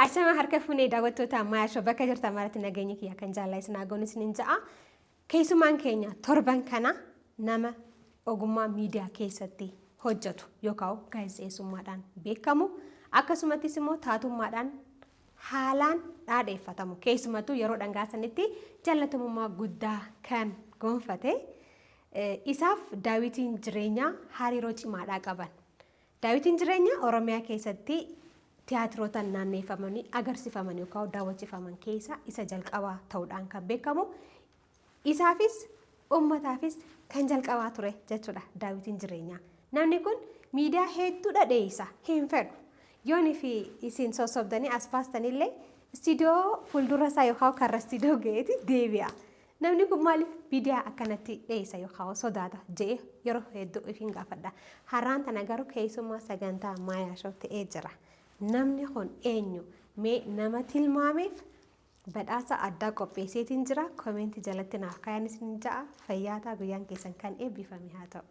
Ashama harka fuunee daawwattoota ammayyaa shoo bakka jirtan maratti nageenya kiyya kan jaallaa isin hagoonis nin ja'a. Keessumaan keenya torban kana nama ogummaa miidiyaa keessatti hojjetu yookaan gaazexeessummaadhaan beekamu akkasumattis immoo taatummaadhaan haalaan dhaadheeffatamu keessumattuu yeroo dhangaasanitti jaallatamummaa guddaa kan gonfate isaaf Daawitiin jireenyaa hariiroo cimaadhaa qaban. Daawitiin jireenyaa Oromiyaa keessatti tiyaatiroota naanneeffamanii agarsiifaman yookaan daawwachiifaman keessa isa jalqabaa ta'uudhaan kan beekamu. Isaafis uummataafis kan jalqabaa ture jechuudha Daawitiin jireenyaa. Namni kun miidiyaa hedduu dhadheessa hin fedhu. Yoon fi isin sossobdanii as baastanillee istiidiyoo fuuldura isaa yookaan karra istiidiyoo ga'eeti deebi'a. Namni kun maaliif miidiyaa akkanatti dheessa yookaan sodaata jedhee yeroo hedduu ifin gaafadha. Har'aan tana garuu keessummaa sagantaa ammayyaa shoo ta'ee jira. Namni kun eenyu mee nama tilmaameef badhaasa addaa qopheesseetiin jira. Koomentii jalatti naaf kaayaan isin ja'a. Fayyaataa guyyaan keessan kan eebbifame haa ta'u.